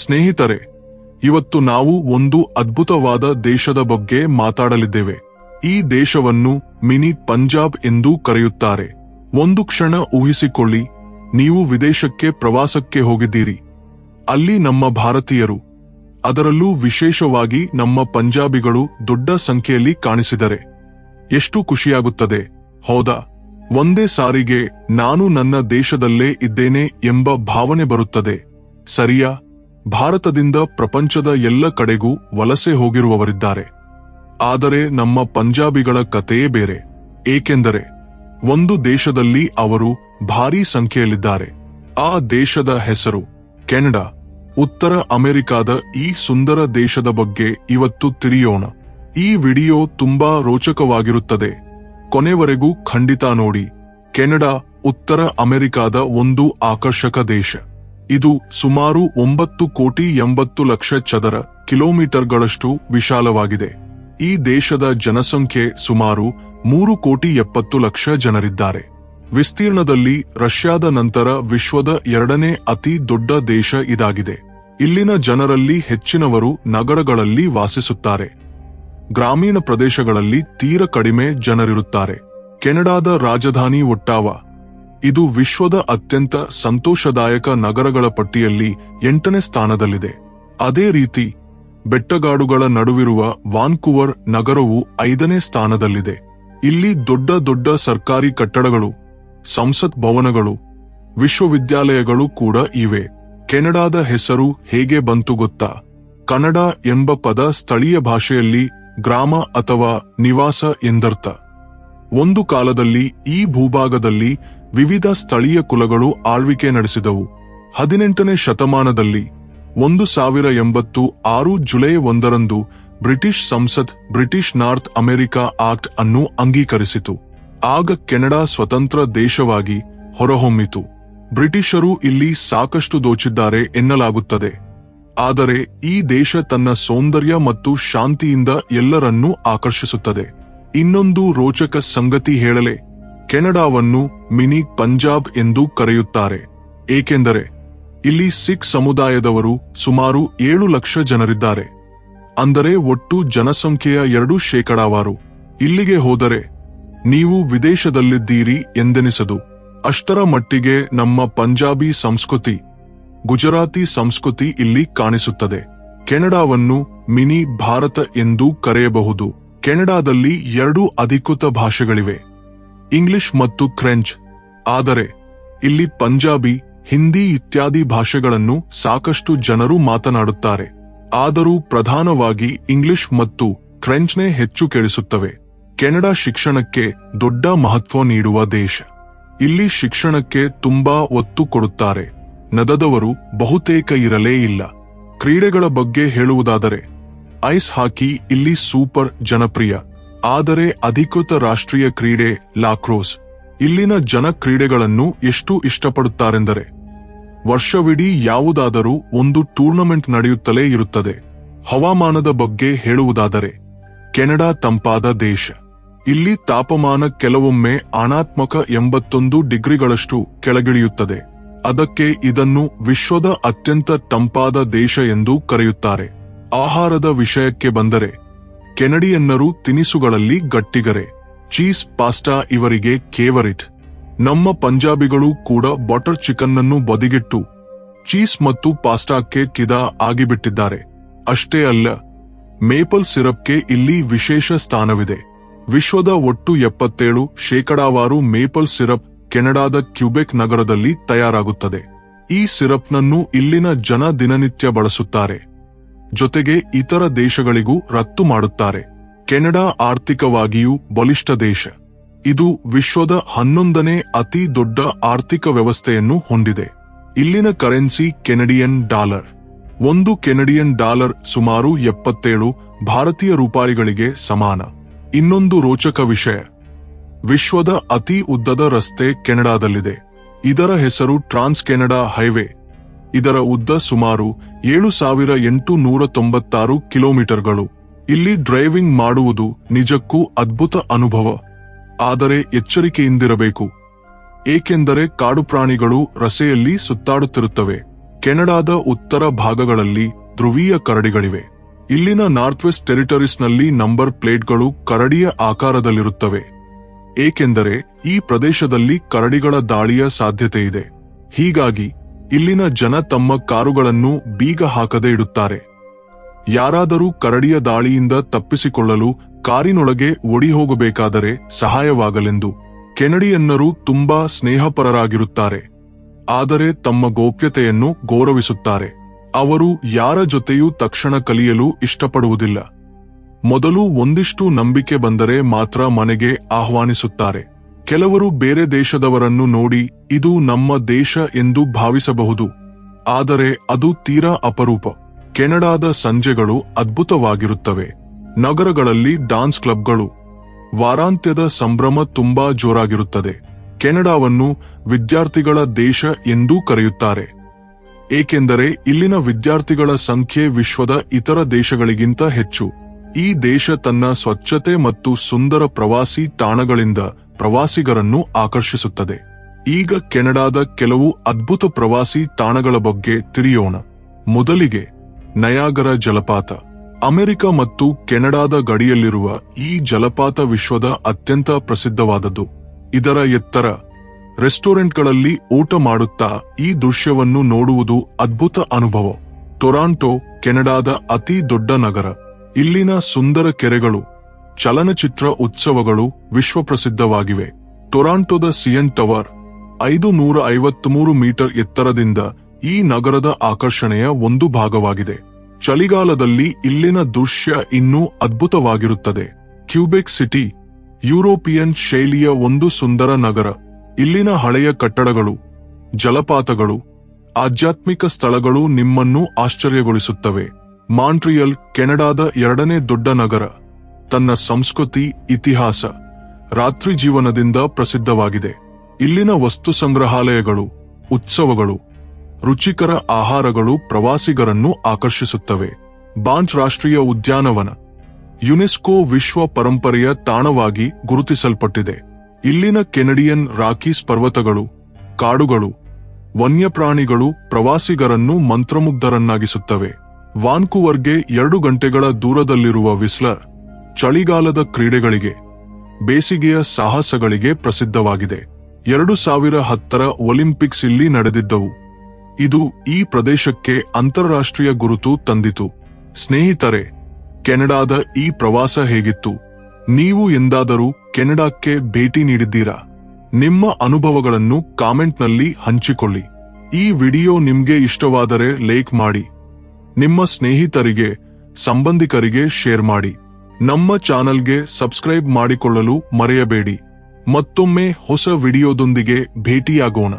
ಸ್ನೇಹಿತರೆ, ಇವತ್ತು ನಾವು ಒಂದು ಅದ್ಭುತವಾದ ದೇಶದ ಬಗ್ಗೆ ಮಾತಾಡಲಿದ್ದೇವೆ. ಈ ದೇಶವನ್ನು ಮಿನಿ ಪಂಜಾಬ್ ಎಂದು ಕರೆಯುತ್ತಾರೆ. ಒಂದು ಕ್ಷಣ ಊಹಿಸಿಕೊಳ್ಳಿ, ನೀವು ವಿದೇಶಕ್ಕೆ ಪ್ರವಾಸಕ್ಕೆ ಹೋಗಿದ್ದೀರಿ. ಅಲ್ಲಿ ನಮ್ಮ ಭಾರತೀಯರು, ಅದರಲ್ಲೂ ವಿಶೇಷವಾಗಿ ನಮ್ಮ ಪಂಜಾಬಿಗಳು ದೊಡ್ಡ ಸಂಖ್ಯೆಯಲ್ಲಿ ಕಾಣಿಸಿದರೆ ಎಷ್ಟು ಖುಷಿಯಾಗುತ್ತದೆ, ಹೌದಾ? ಒಂದೇ ಸಾರಿಗೆ ನಾನು ನನ್ನ ದೇಶದಲ್ಲೇ ಇದ್ದೇನೆ ಎಂಬ ಭಾವನೆ ಬರುತ್ತದೆ, ಸರಿಯಾ? ಭಾರತದಿಂದ ಪ್ರಪಂಚದ ಎಲ್ಲ ಕಡೆಗೂ ವಲಸೆ ಹೋಗಿರುವವರಿದ್ದಾರೆ. ಆದರೆ ನಮ್ಮ ಪಂಜಾಬಿಗಳ ಕಥೆಯೇ ಬೇರೆ. ಏಕೆಂದರೆ ಒಂದು ದೇಶದಲ್ಲಿ ಅವರು ಭಾರೀ ಸಂಖ್ಯೆಯಲ್ಲಿದ್ದಾರೆ. ಆ ದೇಶದ ಹೆಸರು ಕೆನಡಾ. ಉತ್ತರ ಅಮೆರಿಕಾದ ಈ ಸುಂದರ ದೇಶದ ಬಗ್ಗೆ ಇವತ್ತು ತಿಳಿಯೋಣ. ಈ ವಿಡಿಯೋ ತುಂಬಾ ರೋಚಕವಾಗಿರುತ್ತದೆ, ಕೊನೆವರೆಗೂ ಖಂಡಿತ ನೋಡಿ. ಕೆನಡಾ ಉತ್ತರ ಅಮೆರಿಕಾದ ಒಂದು ಆಕರ್ಷಕ ದೇಶ. ಇದು ಸುಮಾರು 9,80,00,000 ಚದರ ಕಿಲೋಮೀಟರ್ಗಳಷ್ಟು ವಿಶಾಲವಾಗಿದೆ. ಈ ದೇಶದ ಜನಸಂಖ್ಯೆ ಸುಮಾರು 3,70,00,000 ಜನರಿದ್ದಾರೆ. ವಿಸ್ತೀರ್ಣದಲ್ಲಿ ರಷ್ಯಾದ ನಂತರ ವಿಶ್ವದ 2ನೇ ಅತಿ ದೊಡ್ಡ ದೇಶ ಇದಾಗಿದೆ. ಇಲ್ಲಿನ ಜನರಲ್ಲಿ ಹೆಚ್ಚಿನವರು ನಗರಗಳಲ್ಲಿ ವಾಸಿಸುತ್ತಾರೆ. ಗ್ರಾಮೀಣ ಪ್ರದೇಶಗಳಲ್ಲಿ ತೀರ ಕಡಿಮೆ ಜನರಿರುತ್ತಾರೆ. ಕೆನಡಾದ ರಾಜಧಾನಿ ಒಟ್ಟಾವಾ. ಇದು ವಿಶ್ವದ ಅತ್ಯಂತ ಸಂತೋಷದಾಯಕ ನಗರಗಳ ಪಟ್ಟಿಯಲ್ಲಿ 8ನೇ ಸ್ಥಾನದಲ್ಲಿದೆ. ಅದೇ ರೀತಿ ಬೆಟ್ಟಗಾಡುಗಳ ನಡುವಿರುವ ವಾನ್ಕೂವರ್ ನಗರವು 5ನೇ ಸ್ಥಾನದಲ್ಲಿದೆ. ಇಲ್ಲಿ ದೊಡ್ಡ ದೊಡ್ಡ ಸರ್ಕಾರಿ ಕಟ್ಟಡಗಳು, ಸಂಸತ್ ಭವನಗಳು, ವಿಶ್ವವಿದ್ಯಾಲಯಗಳು ಕೂಡ ಇವೆ. ಕೆನಡಾದ ಹೆಸರು ಹೇಗೆ ಬಂತು ಗೊತ್ತಾ? ಕನ್ನಡ ಎಂಬ ಪದ ಸ್ಥಳೀಯ ಭಾಷೆಯಲ್ಲಿ ಗ್ರಾಮ ಅಥವಾ ನಿವಾಸ ಎಂದರ್ಥ. ಒಂದು ಕಾಲದಲ್ಲಿ ಈ ಭೂಭಾಗದಲ್ಲಿ ವಿವಿಧ ಸ್ಥಳೀಯ ಕುಲಗಳು ಆಳ್ವಿಕೆ ನಡೆಸಿದವು. 18ನೇ ಶತಮಾನದಲ್ಲಿ 1086 ಜುಲೈ 1ರಂದು ಬ್ರಿಟಿಷ್ ಸಂಸತ್ ಬ್ರಿಟಿಷ್ ನಾರ್ತ್ ಅಮೆರಿಕಾ ಆಕ್ಟ್ ಅನ್ನು ಅಂಗೀಕರಿಸಿತು. ಆಗ ಕೆನಡಾ ಸ್ವತಂತ್ರ ದೇಶವಾಗಿ ಹೊರಹೊಮ್ಮಿತು. ಬ್ರಿಟಿಷರು ಇಲ್ಲಿ ಸಾಕಷ್ಟು ದೋಚಿದ್ದಾರೆ ಎನ್ನಲಾಗುತ್ತದೆ. ಆದರೆ ಈ ದೇಶ ತನ್ನ ಸೌಂದರ್ಯ ಮತ್ತು ಶಾಂತಿಯಿಂದ ಎಲ್ಲರನ್ನೂ ಆಕರ್ಷಿಸುತ್ತದೆ. ಇನ್ನೊಂದು ರೋಚಕ ಸಂಗತಿ ಹೇಳಲೆ, ಕೆನಡಾವನ್ನು ಮಿನಿ ಪಂಜಾಬ್ ಎಂದು ಕರೆಯುತ್ತಾರೆ. ಏಕೆಂದರೆ ಇಲ್ಲಿ ಸಿಖ್ ಸಮುದಾಯದವರು ಸುಮಾರು 7 ಲಕ್ಷ ಜನರಿದ್ದಾರೆ. ಅಂದರೆ ಒಟ್ಟು ಜನಸಂಖ್ಯೆಯ 2%. ಇಲ್ಲಿಗೆ ಹೋದರೆ ನೀವು ವಿದೇಶದಲ್ಲಿದ್ದೀರಿ ಎಂದೆನಿಸದು. ಅಷ್ಟರ ಮಟ್ಟಿಗೆ ನಮ್ಮ ಪಂಜಾಬಿ ಸಂಸ್ಕೃತಿ, ಗುಜರಾತಿ ಸಂಸ್ಕೃತಿ ಇಲ್ಲಿ ಕಾಣಿಸುತ್ತದೆ. ಕೆನಡಾವನ್ನು ಮಿನಿ ಭಾರತ ಎಂದು ಕರೆಯಬಹುದು. ಕೆನಡಾದಲ್ಲಿ 2 ಅಧಿಕೃತ ಭಾಷೆಗಳಿವೆ, ಇಂಗ್ಲಿಷ್ ಮತ್ತು ಫ್ರೆಂಚ್. ಆದರೆ ಇಲ್ಲಿ ಪಂಜಾಬಿ, ಹಿಂದಿ ಇತ್ಯಾದಿ ಭಾಷೆಗಳನ್ನು ಸಾಕಷ್ಟು ಜನರು ಮಾತನಾಡುತ್ತಾರೆ. ಆದರೂ ಪ್ರಧಾನವಾಗಿ ಇಂಗ್ಲಿಷ್ ಮತ್ತು ಫ್ರೆಂಚ್ನೇ ಹೆಚ್ಚು ಕೇಳಿಸುತ್ತವೆ. ಕೆನಡಾ ಶಿಕ್ಷಣಕ್ಕೆ ದೊಡ್ಡ ಮಹತ್ವ ನೀಡುವ ದೇಶ. ಇಲ್ಲಿ ಶಿಕ್ಷಣಕ್ಕೆ ತುಂಬಾ ಒತ್ತು ಕೊಡುತ್ತಾರೆ. ನದದವರು ಬಹುತೇಕ ಇರಲೇ ಇಲ್ಲ. ಕ್ರೀಡೆಗಳ ಬಗ್ಗೆ ಹೇಳುವುದಾದರೆ ಐಸ್ ಹಾಕಿ ಇಲ್ಲಿ ಸೂಪರ್ ಜನಪ್ರಿಯ. ಆದರೆ ಅಧಿಕೃತ ರಾಷ್ಟ್ರೀಯ ಕ್ರೀಡೆ ಲಾಕ್ರೋಸ್. ಇಲ್ಲಿನ ಜನ ಕ್ರೀಡೆಗಳನ್ನು ಎಷ್ಟು ಇಷ್ಟಪಡುತ್ತಾರೆಂದರೆ ವರ್ಷವಿಡೀ ಯಾವುದಾದರೂ ಒಂದು ಟೂರ್ನಮೆಂಟ್ ನಡೆಯುತ್ತಲೇ ಇರುತ್ತದೆ. ಹವಾಮಾನದ ಬಗ್ಗೆ ಹೇಳುವುದಾದರೆ ಕೆನಡಾ ತಂಪಾದ ದೇಶ. ಇಲ್ಲಿ ತಾಪಮಾನ ಕೆಲವೊಮ್ಮೆ ಅಣಾತ್ಮಕ 81 ಡಿಗ್ರಿಗಳಷ್ಟು ಕೆಳಗಿಳಿಯುತ್ತದೆ. ಅದಕ್ಕೆ ಇದನ್ನು ವಿಶ್ವದ ಅತ್ಯಂತ ತಂಪಾದ ದೇಶ ಎಂದು ಕರೆಯುತ್ತಾರೆ. ಆಹಾರದ ವಿಷಯಕ್ಕೆ ಬಂದರೆ ಕೆನಡಿಯನ್ನರು ತಿನಿಸುಗಳಲ್ಲಿ ಗಟ್ಟಿಗರೆ. ಚೀಸ್, ಪಾಸ್ಟಾ ಇವರಿಗೆ ಫೇವರಿಟ್. ನಮ್ಮ ಪಂಜಾಬಿಗಳು ಕೂಡ ಬಟರ್ ಚಿಕನ್ ಅನ್ನು ಬದಿಗಿಟ್ಟು ಚೀಸ್ ಮತ್ತು ಪಾಸ್ಟಾಕ್ಕೆ ಫಿದಾ ಆಗಿಬಿಟ್ಟಿದ್ದಾರೆ. ಅಷ್ಟೇ ಅಲ್ಲ, ಮೇಪಲ್ ಸಿರಪ್ಗೆ ಇಲ್ಲಿ ವಿಶೇಷ ಸ್ಥಾನವಿದೆ. ವಿಶ್ವದ ಒಟ್ಟು 77% ಮೇಪಲ್ ಸಿರಪ್ ಕೆನಡಾದ ಕ್ಯೂಬೆಕ್ ನಗರದಲ್ಲಿ ತಯಾರಾಗುತ್ತದೆ. ಈ ಸಿರಪ್ನನ್ನು ಇಲ್ಲಿನ ಜನ ದಿನನಿತ್ಯ ಬಳಸುತ್ತಾರೆ. ಜೊತೆಗೆ ಇತರ ದೇಶಗಳಿಗೂ ರಫ್ತು ಮಾಡುತ್ತಾರೆ. ಕೆನಡಾ ಆರ್ಥಿಕವಾಗಿಯೂ ಬಲಿಷ್ಠ ದೇಶ. ಇದು ವಿಶ್ವದ 11ನೇ ಅತಿ ದೊಡ್ಡ ಆರ್ಥಿಕ ವ್ಯವಸ್ಥೆಯನ್ನು ಹೊಂದಿದೆ. ಇಲ್ಲಿನ ಕರೆನ್ಸಿ ಕೆನಡಿಯನ್ ಡಾಲರ್. ಒಂದು ಕೆನಡಿಯನ್ ಡಾಲರ್ ಸುಮಾರು 77 ಭಾರತೀಯ ರೂಪಾಯಿಗಳಿಗೆ ಸಮಾನ. ಇನ್ನೊಂದು ರೋಚಕ ವಿಷಯ, ವಿಶ್ವದ ಅತಿ ಉದ್ದದ ರಸ್ತೆ ಕೆನಡಾದಲ್ಲಿದೆ. ಇದರ ಹೆಸರು ಟ್ರಾನ್ಸ್ ಕೆನಡಾ ಹೈವೇ. ಇದರ ಉದ್ದ ಸುಮಾರು 7,896 ಕಿಲೋಮೀಟರ್ಗಳು. ಇಲ್ಲಿ ಡ್ರೈವಿಂಗ್ ಮಾಡುವುದು ನಿಜಕ್ಕೂ ಅದ್ಭುತ ಅನುಭವ. ಆದರೆ ಎಚ್ಚರಿಕೆಯಿಂದಿರಬೇಕು, ಏಕೆಂದರೆ ಕಾಡುಪ್ರಾಣಿಗಳು ರಸ್ತೆಯಲ್ಲಿ ಸುತ್ತಾಡುತ್ತಿರುತ್ತವೆ. ಕೆನಡಾದ ಉತ್ತರ ಭಾಗಗಳಲ್ಲಿ ಧ್ರುವೀಯ ಕರಡಿಗಳಿವೆ. ಇಲ್ಲಿನ ನಾರ್ತ್ ವೆಸ್ಟ್ ಟೆರಿಟರೀಸ್ನಲ್ಲಿ ನಂಬರ್ ಪ್ಲೇಟ್ಗಳು ಕರಡಿಯ ಆಕಾರದಲ್ಲಿರುತ್ತವೆ, ಏಕೆಂದರೆ ಈ ಪ್ರದೇಶದಲ್ಲಿ ಕರಡಿಗಳ ದಾಳಿಯ ಸಾಧ್ಯತೆ ಇದೆ. ಹೀಗಾಗಿ ಇಲ್ಲಿನ ಜನ ತಮ್ಮ ಕಾರುಗಳನ್ನು ಬೀಗ ಹಾಕದೆ ಇಡುತ್ತಾರೆ. ಯಾರಾದರೂ ಕರಡಿಯ ದಾಳಿಯಿಂದ ತಪ್ಪಿಸಿಕೊಳ್ಳಲು ಕಾರಿನೊಳಗೆ ಓಡಿಹೋಗಬೇಕಾದರೆ ಸಹಾಯವಾಗಲೆಂದು ಕೆನಡಿಯನ್ನರು ತುಂಬಾ ಸ್ನೇಹಪರರಾಗಿರುತ್ತಾರೆ, ಆದರೆ ತಮ್ಮ ಗೌಪ್ಯತೆಯನ್ನು ಗೌರವಿಸುತ್ತಾರೆ. ಅವರು ಯಾರ ಜೊತೆಯೂ ತಕ್ಷಣ ಕಲಿಯಲು ಇಷ್ಟಪಡುವುದಿಲ್ಲ. ಮೊದಲು ಒಂದಿಷ್ಟು ನಂಬಿಕೆ ಬಂದರೆ ಮಾತ್ರ ಮನೆಗೆ ಆಹ್ವಾನಿಸುತ್ತಾರೆ. ಕೆಲವರು ಬೇರೆ ದೇಶದವರನ್ನು ನೋಡಿ ಇದು ನಮ್ಮ ದೇಶ ಎಂದು ಭಾವಿಸಬಹುದು, ಆದರೆ ಅದು ತೀರಾ ಅಪರೂಪ. ಕೆನಡಾದ ಸಂಜೆಗಳು ಅದ್ಭುತವಾಗಿರುತ್ತವೆ. ನಗರಗಳಲ್ಲಿ ಡಾನ್ಸ್ ಕ್ಲಬ್ಗಳು, ವಾರಾಂತ್ಯದ ಸಂಭ್ರಮ ತುಂಬಾ ಜೋರಾಗಿರುತ್ತದೆ. ಕೆನಡಾವನ್ನು ವಿದ್ಯಾರ್ಥಿಗಳ ದೇಶ ಎಂದೂ ಕರೆಯುತ್ತಾರೆ, ಏಕೆಂದರೆ ಇಲ್ಲಿನ ವಿದ್ಯಾರ್ಥಿಗಳ ಸಂಖ್ಯೆ ವಿಶ್ವದ ಇತರ ದೇಶಗಳಿಗಿಂತ ಹೆಚ್ಚು. ಈ ದೇಶ ತನ್ನ ಸ್ವಚ್ಛತೆ ಮತ್ತು ಸುಂದರ ಪ್ರವಾಸಿ ತಾಣಗಳಿಂದ ಪ್ರವಾಸಿಗರನ್ನು ಆಕರ್ಷಿಸುತ್ತದೆ. ಈಗ ಕೆನಡಾದ ಕೆಲವು ಅದ್ಭುತ ಪ್ರವಾಸಿ ತಾಣಗಳ ಬಗ್ಗೆ ತಿಳಿಯೋಣ. ಮೊದಲಿಗೆ ನಯಾಗರ ಜಲಪಾತ. ಅಮೆರಿಕ ಮತ್ತು ಕೆನಡಾದ ಗಡಿಯಲ್ಲಿರುವ ಈ ಜಲಪಾತ ವಿಶ್ವದ ಅತ್ಯಂತ ಪ್ರಸಿದ್ಧವಾದದ್ದು. ಇದರ ಎತ್ತರ, ರೆಸ್ಟೋರೆಂಟ್ಗಳಲ್ಲಿ ಊಟ ಮಾಡುತ್ತಾ ಈ ದೃಶ್ಯವನ್ನು ನೋಡುವುದು ಅದ್ಭುತ ಅನುಭವ. ಟೊರಾಂಟೊ ಕೆನಡಾದ ಅತಿ ದೊಡ್ಡ ನಗರ. ಇಲ್ಲಿನ ಸುಂದರ ಕೆರೆಗಳು, ಚಲನಚಿತ್ರ ಉತ್ಸವಗಳು ವಿಶ್ವಪ್ರಸಿದ್ಧವಾಗಿವೆ. ಟೊರಾಂಟೊದ ಸಿಎನ್ ಟವರ್ 553 ಮೀಟರ್ ಎತ್ತರದಿಂದ ಈ ನಗರದ ಆಕರ್ಷಣೆಯ ಒಂದು ಭಾಗವಾಗಿದೆ. ಚಳಿಗಾಲದಲ್ಲಿ ಇಲ್ಲಿನ ದೃಶ್ಯ ಇನ್ನೂ ಅದ್ಭುತವಾಗಿರುತ್ತದೆ. ಕ್ಯೂಬೆಕ್ ಸಿಟಿ ಯುರೋಪಿಯನ್ ಶೈಲಿಯ ಒಂದು ಸುಂದರ ನಗರ. ಇಲ್ಲಿನ ಹಳೆಯ ಕಟ್ಟಡಗಳು, ಜಲಪಾತಗಳು, ಆಧ್ಯಾತ್ಮಿಕ ಸ್ಥಳಗಳು ನಿಮ್ಮನ್ನು ಆಶ್ಚರ್ಯಗೊಳಿಸುತ್ತವೆ. ಮಾಂಟ್ರಿಯಲ್ ಕೆನಡಾದ ಎರಡನೇ ದೊಡ್ಡ ನಗರ. ತನ್ನ ಸಂಸ್ಕೃತಿ, ಇತಿಹಾಸ, ರಾತ್ರಿ ಜೀವನದಿಂದ ಪ್ರಸಿದ್ಧವಾಗಿದೆ. ಇಲ್ಲಿನ ವಸ್ತು ಸಂಗ್ರಹಾಲಯಗಳು, ಉತ್ಸವಗಳು, ರುಚಿಕರ ಆಹಾರಗಳು ಪ್ರವಾಸಿಗರನ್ನು ಆಕರ್ಷಿಸುತ್ತವೆ. ಬಾಂಫ್ ರಾಷ್ಟ್ರೀಯ ಉದ್ಯಾನವನ ಯುನೆಸ್ಕೋ ವಿಶ್ವ ಪರಂಪರೆಯ ತಾಣವಾಗಿ ಗುರುತಿಸಲ್ಪಟ್ಟಿದೆ. ಇಲ್ಲಿನ ಕೆನಡಿಯನ್ ರಾಕೀಸ್ ಪರ್ವತಗಳು, ಕಾಡುಗಳು, ವನ್ಯಪ್ರಾಣಿಗಳು ಪ್ರವಾಸಿಗರನ್ನು ಮಂತ್ರಮುಗ್ಧರನ್ನಾಗಿಸುತ್ತವೆ. ವಾನ್ಕೂವರ್ಗೆ 2 ಗಂಟೆಗಳ ದೂರದಲ್ಲಿರುವ ವಿಸ್ಲರ್ ಚಳಿಗಾಲದ ಕ್ರೀಡೆಗಳಿಗೆ, ಬೇಸಿಗೆಯ ಸಾಹಸಗಳಿಗೆ ಪ್ರಸಿದ್ಧವಾಗಿದೆ. 2010ರ ಒಲಿಂಪಿಕ್ಸ್ ಇಲ್ಲಿ ನಡೆದಿದ್ದವು. ಇದು ಈ ಪ್ರದೇಶಕ್ಕೆ ಅಂತಾರಾಷ್ಟ್ರೀಯ ಗುರುತು ತಂದಿತು. ಸ್ನೇಹಿತರೆ, ಕೆನಡಾದ ಈ ಪ್ರವಾಸ ಹೇಗಿತ್ತು? ನೀವು ಎಂದಾದರೂ ಕೆನಡಾಕ್ಕೆ ಭೇಟಿ ನೀಡಿದ್ದೀರಾ? ನಿಮ್ಮ ಅನುಭವಗಳನ್ನು ಕಾಮೆಂಟ್ನಲ್ಲಿ ಹಂಚಿಕೊಳ್ಳಿ. ಈ ವಿಡಿಯೋ ನಿಮ್ಗೆ ಇಷ್ಟವಾದರೆ ಲೈಕ್ ಮಾಡಿ, ನಿಮ್ಮ ಸ್ನೇಹಿತರಿಗೆ, ಸಂಬಂಧಿಕರಿಗೆ ಶೇರ್ ಮಾಡಿ. ನಮ್ಮ ಚಾನೆಲ್ಗೆ ಸಬ್ಸ್ಕ್ರೈಬ್ ಮಾಡಿಕೊಳ್ಳಲು ಮರೆಯಬೇಡಿ. ಮತ್ತೊಮ್ಮೆ ಹೊಸ ವಿಡಿಯೋದೊಂದಿಗೆ ಭೇಟಿಯಾಗೋಣ.